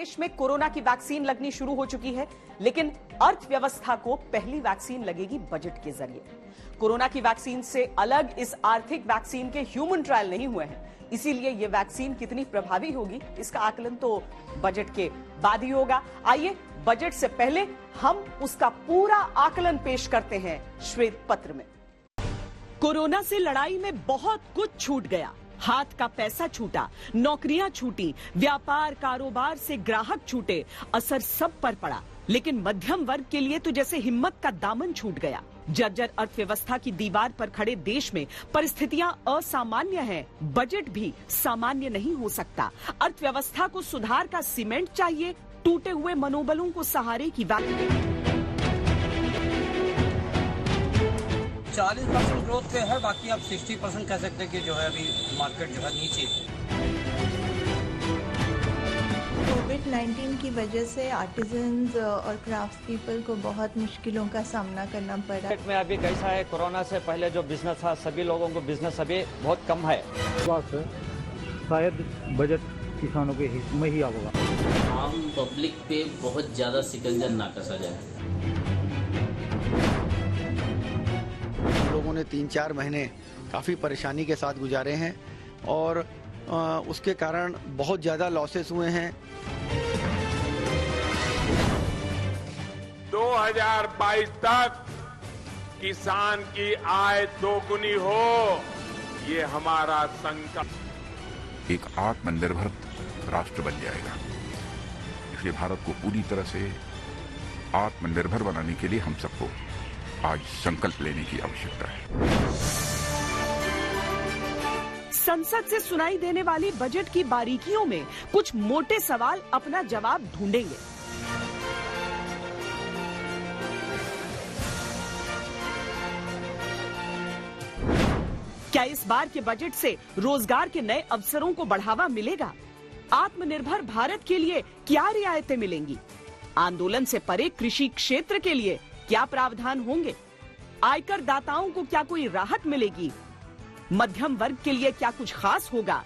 देश में कोरोना की वैक्सीन लगनी शुरू हो चुकी है, लेकिन अर्थव्यवस्था को पहली वैक्सीन लगेगी बजट के जरिए। कोरोना की वैक्सीन से अलग इस आर्थिक वैक्सीन के ह्यूमन ट्रायल नहीं हुए हैं, इसीलिए यह वैक्सीन कितनी प्रभावी होगी इसका आकलन तो बजट के बाद ही होगा। आइए बजट से पहले हम उसका पूरा आकलन पेश करते हैं श्वेत पत्र में। कोरोना से लड़ाई में बहुत कुछ छूट गया। हाथ का पैसा छूटा, नौकरियां छूटी, व्यापार कारोबार से ग्राहक छूटे, असर सब पर पड़ा। लेकिन मध्यम वर्ग के लिए तो जैसे हिम्मत का दामन छूट गया। जर्जर अर्थव्यवस्था की दीवार पर खड़े देश में परिस्थितियां असामान्य हैं। बजट भी सामान्य नहीं हो सकता। अर्थव्यवस्था को सुधार का सीमेंट चाहिए, टूटे हुए मनोबलों को सहारे की बात। 40% ग्रोथ पे है, बाकी आप 60% कह सकते हैं कि जो है अभी मार्केट जो है नीचे। कोविड-19 की वजह से आर्टिजन्स और क्राफ्ट पीपल को बहुत मुश्किलों का सामना करना पड़ा। मार्केट में अभी कैसा है, कोरोना से पहले जो बिजनेस था, सभी लोगों को बिजनेस अभी बहुत कम है। शायद बजट किसानों के हित में ही आएगा। आम पब्लिक पे बहुत ज्यादा सिकंजर ना कसा जाए। लोगों ने 3-4 महीने काफ़ी परेशानी के साथ गुजारे हैं और उसके कारण बहुत ज़्यादा लॉसेस हुए हैं। 2022 तक किसान की आय दोगुनी हो, ये हमारा संकल्प। एक आत्मनिर्भर राष्ट्र बन जाएगा। इसलिए भारत को पूरी तरह से आत्मनिर्भर बनाने के लिए हम सबको आज संकल्प लेने की आवश्यकता है। संसद से सुनाई देने वाली बजट की बारीकियों में कुछ मोटे सवाल अपना जवाब ढूंढेंगे। क्या इस बार के बजट से रोजगार के नए अवसरों को बढ़ावा मिलेगा? आत्मनिर्भर भारत के लिए क्या रियायतें मिलेंगी? आंदोलन से परे कृषि क्षेत्र के लिए क्या प्रावधान होंगे? आयकर दाताओं को क्या कोई राहत मिलेगी? मध्यम वर्ग के लिए क्या कुछ खास होगा?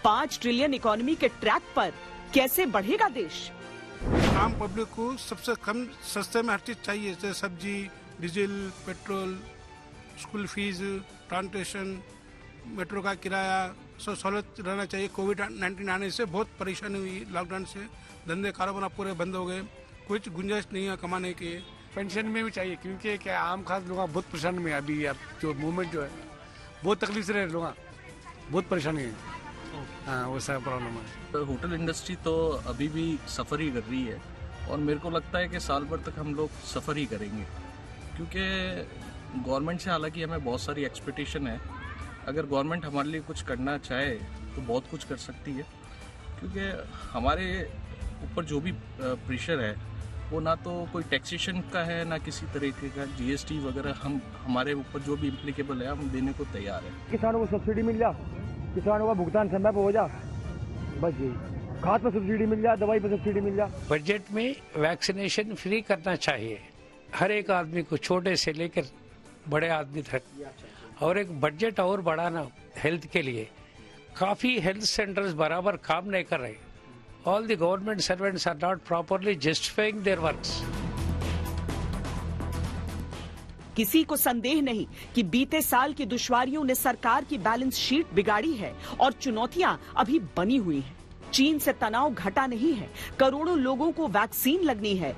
5 ट्रिलियन इकोनॉमी के ट्रैक पर कैसे बढ़ेगा देश? आम पब्लिक को सबसे कम सस्ते में हर चीज चाहिए, जैसे सब्जी, diesel, petrol, school fees, transportation, metro का किराया, सब सहूलत रहना चाहिए। कोविड-19 आने से बहुत परेशानी हुई, लॉकडाउन से धंधे कारोबार पूरे बंद हो गए, कुछ गुंजाइश नहीं है कमाने की। पेंशन में भी चाहिए, क्योंकि क्या आम खास लोग बहुत परेशान में अभी अब जो मूवमेंट जो है बहुत तकलीफ से रहे, लोग बहुत परेशानी है। हाँ, वो सब प्रॉब्लम है। होटल इंडस्ट्री तो अभी भी सफ़र ही कर रही है और मेरे को लगता है कि साल भर तक हम लोग सफ़र ही करेंगे, क्योंकि गवर्नमेंट से हालांकि हमें बहुत सारी एक्सपेक्टेशन है। अगर गवर्नमेंट हमारे लिए कुछ करना चाहे तो बहुत कुछ कर सकती है, क्योंकि हमारे ऊपर जो भी प्रेशर है वो ना तो कोई टैक्सेशन का है, ना किसी तरीके का जीएसटी वगैरह। हम हमारे ऊपर जो भी इम्प्लीकेबल है हम देने को तैयार है। किसानों को सब्सिडी मिल जा, किसानों का भुगतान समय पर हो जा, बस यही। खाद पर सब्सिडी मिल जा, दवाई पर सब्सिडी मिल जा। बजट में वैक्सीनेशन फ्री करना चाहिए हर एक आदमी को, छोटे से लेकर बड़े आदमी तक। और एक बजट और बढ़ाना हेल्थ के लिए। काफी हेल्थ सेंटर्स बराबर काम नहीं कर रहे। All the government servants are not properly justifying their works. किसी को संदेह नहीं कि बीते साल की दुश्वारियों ने सरकार की बैलेंस शीट बिगाड़ी है और चुनौतियां अभी बनी हुई हैं। चीन से तनाव घटा नहीं है, करोड़ों लोगों को वैक्सीन लगनी है।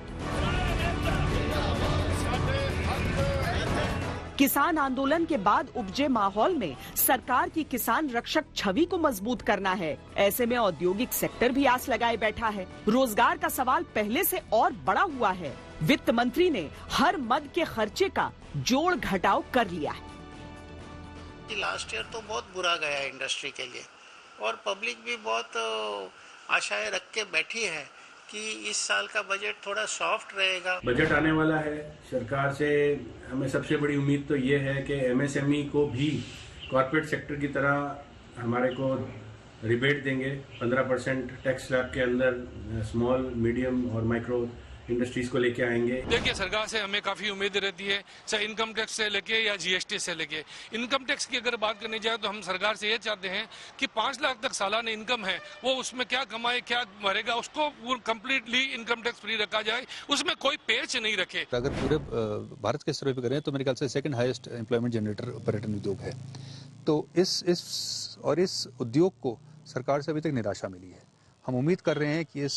किसान आंदोलन के बाद उपजे माहौल में सरकार की किसान रक्षक छवि को मजबूत करना है। ऐसे में औद्योगिक सेक्टर भी आस लगाए बैठा है। रोजगार का सवाल पहले से और बड़ा हुआ है। वित्त मंत्री ने हर मद के खर्चे का जोड़ घटाव कर लिया है। लास्ट ईयर तो बहुत बुरा गया इंडस्ट्री के लिए और पब्लिक भी बहुत आशाएं रख के बैठी है कि इस साल का बजट थोड़ा सॉफ्ट रहेगा। बजट आने वाला है, सरकार से हमें सबसे बड़ी उम्मीद तो ये है कि एमएसएमई को भी कॉर्पोरेट सेक्टर की तरह हमारे को रिबेट देंगे। 15% टैक्स स्लैब के अंदर स्मॉल, मीडियम और माइक्रो इंडस्ट्रीज को लेके आएंगे। देखिए, सरकार से हमें काफी उम्मीद रहती है, चाहे इनकम टैक्स से लेके या जीएसटी से लेके। इनकम टैक्स की अगर बात करनी जाए तो हम सरकार से ये चाहते हैं कि 5 लाख तक सालाना इनकम है, वो उसमें क्या कमाए क्या मरेगा, उसको कंप्लीटली इनकम टैक्स फ्री रखा जाए, उसमें कोई पेच नहीं रखे। अगर पूरे भारत के सर्वे करें तो मेरे ख्याल से सेकंड हाईएस्ट एम्प्लॉयमेंट जनरेटर पर्यटन उद्योग है। तो इस उद्योग को सरकार से अभी तक निराशा मिली है। हम उम्मीद कर रहे हैं कि इस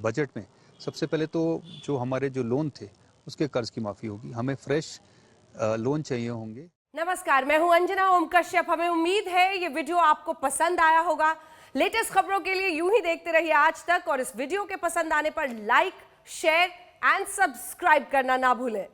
बजट में सबसे पहले तो जो हमारे जो लोन थे उसके कर्ज की माफी होगी, हमें फ्रेश लोन चाहिए होंगे। नमस्कार, मैं हूं अंजना ओम कश्यप। हमें उम्मीद है ये वीडियो आपको पसंद आया होगा। लेटेस्ट खबरों के लिए यूं ही देखते रहिए आज तक, और इस वीडियो के पसंद आने पर लाइक, शेयर एंड सब्सक्राइब करना ना भूलें।